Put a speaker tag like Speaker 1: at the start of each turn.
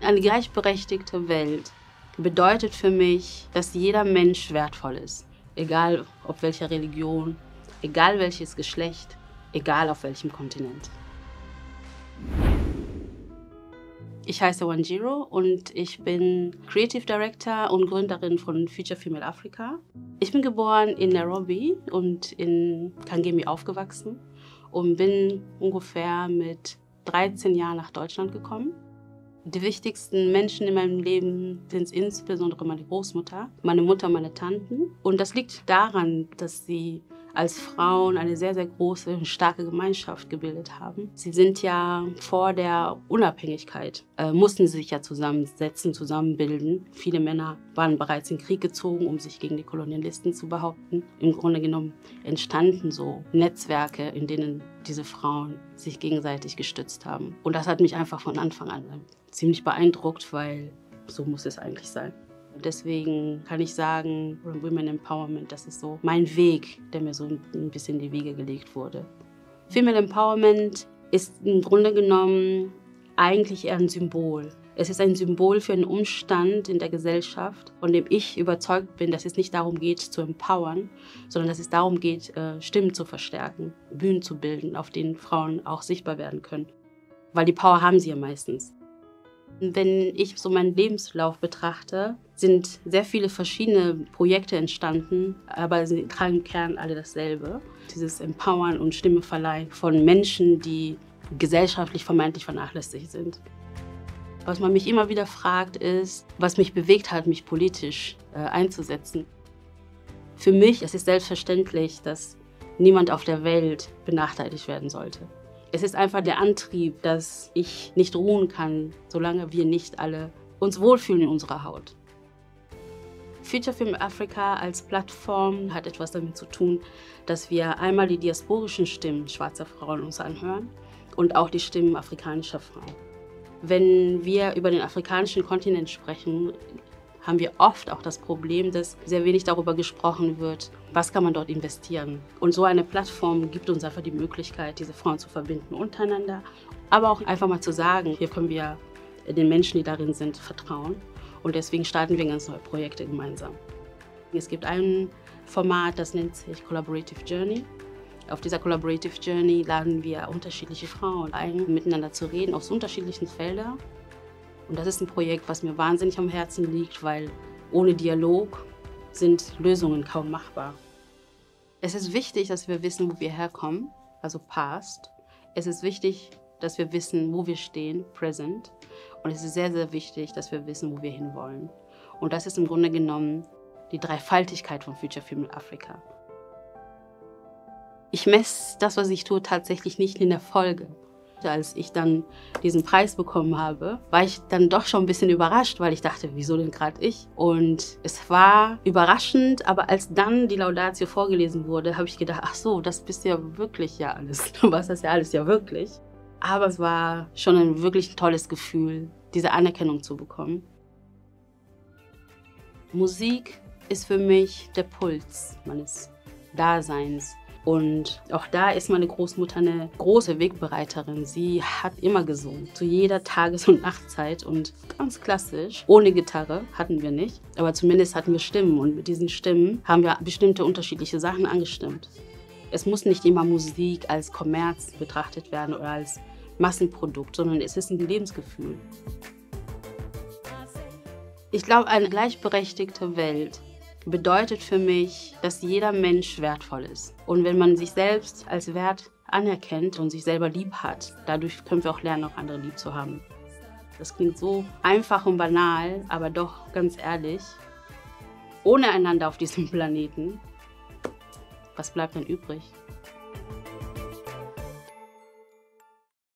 Speaker 1: Eine gleichberechtigte Welt bedeutet für mich, dass jeder Mensch wertvoll ist. Egal auf welcher Religion, egal welches Geschlecht, egal auf welchem Kontinent. Ich heiße Wanjiru und ich bin Creative Director und Gründerin von Future Female Africa. Ich bin geboren in Nairobi und in Kangemi aufgewachsen und bin ungefähr mit 13 Jahren nach Deutschland gekommen. Die wichtigsten Menschen in meinem Leben sind insbesondere meine Großmutter, meine Mutter, meine Tanten. Und das liegt daran, dass sie als Frauen eine sehr, sehr große und starke Gemeinschaft gebildet haben. Sie sind ja vor der Unabhängigkeit, mussten sie sich ja zusammensetzen, zusammenbilden. Viele Männer waren bereits in den Krieg gezogen, um sich gegen die Kolonialisten zu behaupten. Im Grunde genommen entstanden so Netzwerke, in denen diese Frauen sich gegenseitig gestützt haben. Und das hat mich einfach von Anfang an ziemlich beeindruckt, weil so muss es eigentlich sein. Deswegen kann ich sagen, Women Empowerment, das ist so mein Weg, der mir so ein bisschen in die Wiege gelegt wurde. Female Empowerment ist im Grunde genommen eigentlich eher ein Symbol. Es ist ein Symbol für einen Umstand in der Gesellschaft, von dem ich überzeugt bin, dass es nicht darum geht, zu empowern, sondern dass es darum geht, Stimmen zu verstärken, Bühnen zu bilden, auf denen Frauen auch sichtbar werden können. Weil die Power haben sie ja meistens. Wenn ich so meinen Lebenslauf betrachte, sind sehr viele verschiedene Projekte entstanden, aber sie tragen im Kern alle dasselbe. Dieses Empowern und Stimme verleihen von Menschen, die gesellschaftlich vermeintlich vernachlässigt sind. Was man mich immer wieder fragt, ist, was mich bewegt hat, mich politisch einzusetzen. Für mich ist es selbstverständlich, dass niemand auf der Welt benachteiligt werden sollte. Es ist einfach der Antrieb, dass ich nicht ruhen kann, solange wir nicht alle uns wohlfühlen in unserer Haut. Future Female Africa als Plattform hat etwas damit zu tun, dass wir einmal die diasporischen Stimmen schwarzer Frauen uns anhören und auch die Stimmen afrikanischer Frauen. Wenn wir über den afrikanischen Kontinent sprechen, haben wir oft auch das Problem, dass sehr wenig darüber gesprochen wird, was kann man dort investieren. Und so eine Plattform gibt uns einfach die Möglichkeit, diese Frauen zu verbinden untereinander, aber auch einfach mal zu sagen, hier können wir den Menschen, die darin sind, vertrauen. Und deswegen starten wir ganz neue Projekte gemeinsam. Es gibt ein Format, das nennt sich Collaborative Journey. Auf dieser Collaborative Journey laden wir unterschiedliche Frauen ein, miteinander zu reden aus unterschiedlichen Feldern. Und das ist ein Projekt, was mir wahnsinnig am Herzen liegt, weil ohne Dialog sind Lösungen kaum machbar. Es ist wichtig, dass wir wissen, wo wir herkommen, also past. Es ist wichtig, dass wir wissen, wo wir stehen, present. Und es ist sehr, sehr wichtig, dass wir wissen, wo wir hinwollen. Und das ist im Grunde genommen die Dreifaltigkeit von Future Female Africa. Ich messe das, was ich tue, tatsächlich nicht in der Folge. Als ich dann diesen Preis bekommen habe, war ich dann doch schon ein bisschen überrascht, weil ich dachte, wieso denn gerade ich? Und es war überraschend, aber als dann die Laudatio vorgelesen wurde, habe ich gedacht, ach so, das bist ja wirklich ja alles. Du warst das ja alles ja wirklich. Aber es war schon ein wirklich tolles Gefühl, diese Anerkennung zu bekommen. Musik ist für mich der Puls meines Daseins. Und auch da ist meine Großmutter eine große Wegbereiterin. Sie hat immer gesungen, zu jeder Tages- und Nachtzeit und ganz klassisch. Ohne Gitarre hatten wir nicht, aber zumindest hatten wir Stimmen und mit diesen Stimmen haben wir bestimmte unterschiedliche Sachen angestimmt. Es muss nicht immer Musik als Kommerz betrachtet werden oder als Massenprodukt, sondern es ist ein Lebensgefühl. Ich glaube, eine gleichberechtigte Welt bedeutet für mich, dass jeder Mensch wertvoll ist. Und wenn man sich selbst als Wert anerkennt und sich selber lieb hat, dadurch können wir auch lernen, auch andere lieb zu haben. Das klingt so einfach und banal, aber doch ganz ehrlich, ohne einander auf diesem Planeten, was bleibt dann übrig?